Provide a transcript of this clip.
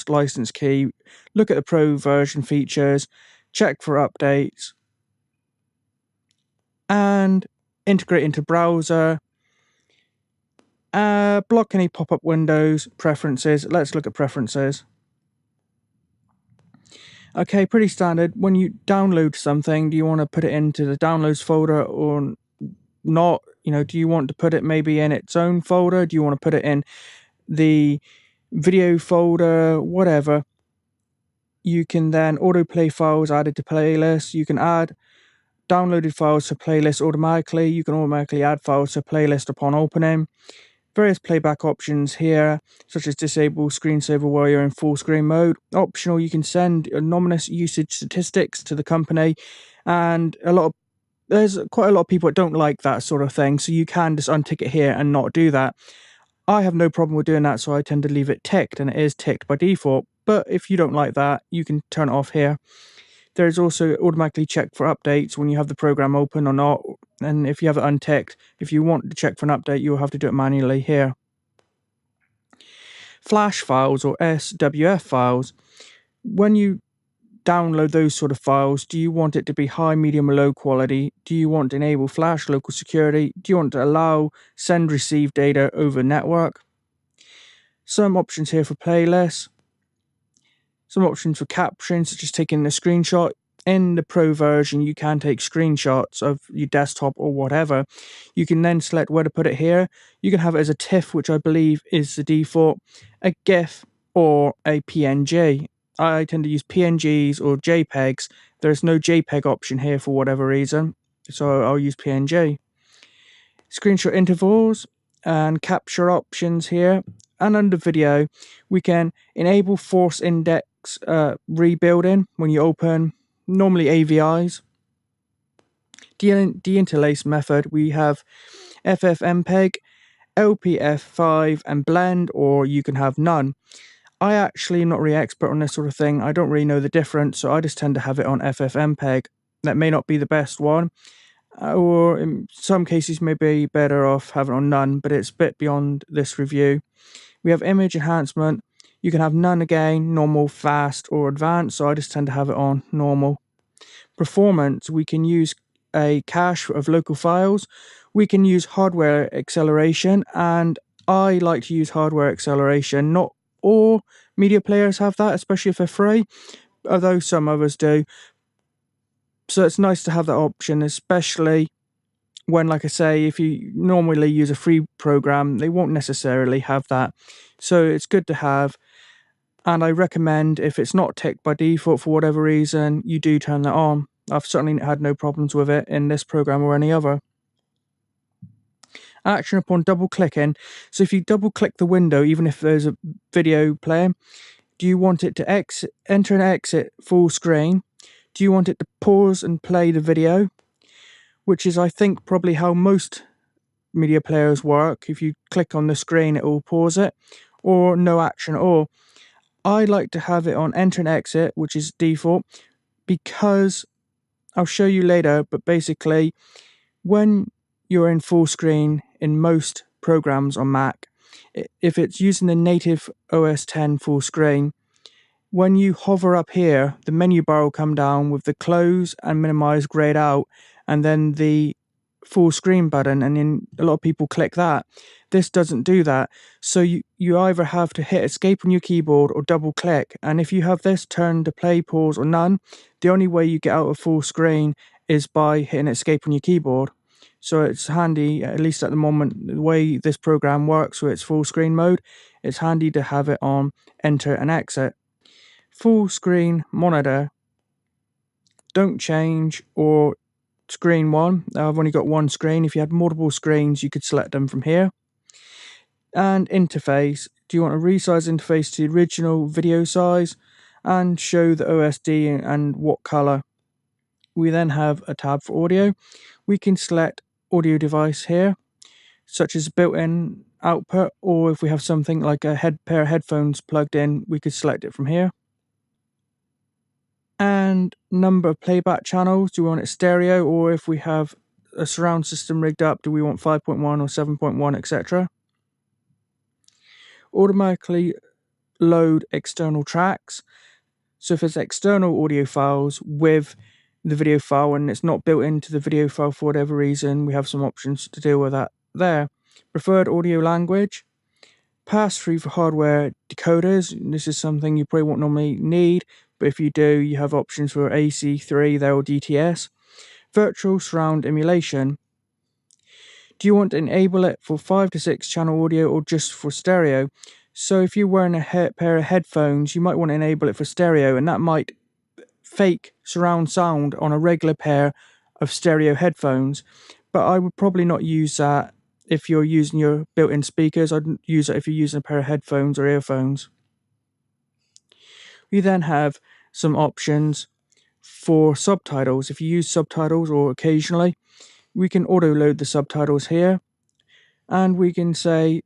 license key, look at the Pro version features, check for updates, and integrate into browser. Block any pop-up windows, preferences. Let's look at preferences. Okay, pretty standard. When you download something, do you want to put it into the downloads folder or not? You know, do you want to put it maybe in its own folder? Do you want to put it in the video folder? Whatever. You can then autoplay files added to playlists. You can add downloaded files to playlists automatically. You can automatically add files to playlist upon opening. Various playback options here, such as disable screensaver while you're in full screen mode. Optional, you can send anonymous usage statistics to the company, and there's quite a lot of people that don't like that sort of thing, so you can just untick it here and not do that. I have no problem with doing that, so I tend to leave it ticked, and it is ticked by default. But if you don't like that, you can turn it off here. There's also automatically check for updates when you have the program open or not. And if you have it unticked, if you want to check for an update, you'll have to do it manually here. Flash files or SWF files. When you download those sort of files, do you want it to be high, medium, or low quality? Do you want to enable flash local security? Do you want to allow send receive data over network? Some options here for playlists. Some options for capturing, such as taking a screenshot. In the Pro version, you can take screenshots of your desktop or whatever. You can then select where to put it here. You can have it as a TIFF, which I believe is the default, a GIF, or a PNG. I tend to use PNGs or JPEGs. There's no JPEG option here for whatever reason, so I'll use PNG. Screenshot intervals and capture options here. And under video, we can enable force index rebuilding when you open normally AVIs. Deinterlace method, we have FFmpeg, LPF5, and blend, or you can have none. I actually am not really expert on this sort of thing. I don't really know the difference, so I just tend to have it on FFmpeg. That may not be the best one, or in some cases may be better off having it on none, but it's a bit beyond this review. We have image enhancement. You can have none again, normal, fast, or advanced, so I just tend to have it on normal. Performance, we can use a cache of local files. We can use hardware acceleration, and I like to use hardware acceleration. Not all media players have that, especially if they're free, although some others do. So it's nice to have that option, especially when, like I say, if you normally use a free program, they won't necessarily have that. So it's good to have. And I recommend, if it's not ticked by default for whatever reason, you do turn that on. I've certainly had no problems with it in this program or any other. Action upon double clicking. So if you double click the window, even if there's a video playing, do you want it to enter and exit full screen? Do you want it to pause and play the video? Which is, I think, probably how most media players work. If you click on the screen, it will pause it, or no action at all. I like to have it on enter and exit, which is default, because I'll show you later, but basically when you're in full screen in most programs on Mac, if it's using the native OS X full screen, when you hover up here, the menu bar will come down with the close and minimize grayed out, and then the full screen button, and then a lot of people click that. This doesn't do that, so you either have to hit escape on your keyboard or double click, and if you have this turned to play, pause, or none, the only way you get out of full screen is by hitting escape on your keyboard. So it's handy, at least at the moment, the way this program works with its full screen mode, it's handy to have it on enter and exit. Full screen monitor, don't change, or screen one. I've only got one screen. If you had multiple screens, you could select them from here. And interface, do you want a resize interface to the original video size and show the OSD and what color? We then have a tab for audio. We can select audio device here, such as built-in output, or if we have something like a pair of headphones plugged in, we could select it from here. And number of playback channels, do we want it stereo, or if we have a surround system rigged up, do we want 5.1 or 7.1, etc. Automatically load external tracks. So if it's external audio files with the video file and it's not built into the video file for whatever reason, we have some options to deal with that there. Preferred audio language, pass-through for hardware decoders. This is something you probably won't normally need, but if you do, you have options for AC3 there or DTS. Virtual surround emulation. Do you want to enable it for 5 to 6 channel audio or just for stereo? So if you're wearing a pair of headphones, you might want to enable it for stereo, and that might fake surround sound on a regular pair of stereo headphones. But I would probably not use that if you're using your built-in speakers. I'd use it if you're using a pair of headphones or earphones. We then have some options for subtitles. If you use subtitles or occasionally, we can auto load the subtitles here, and we can say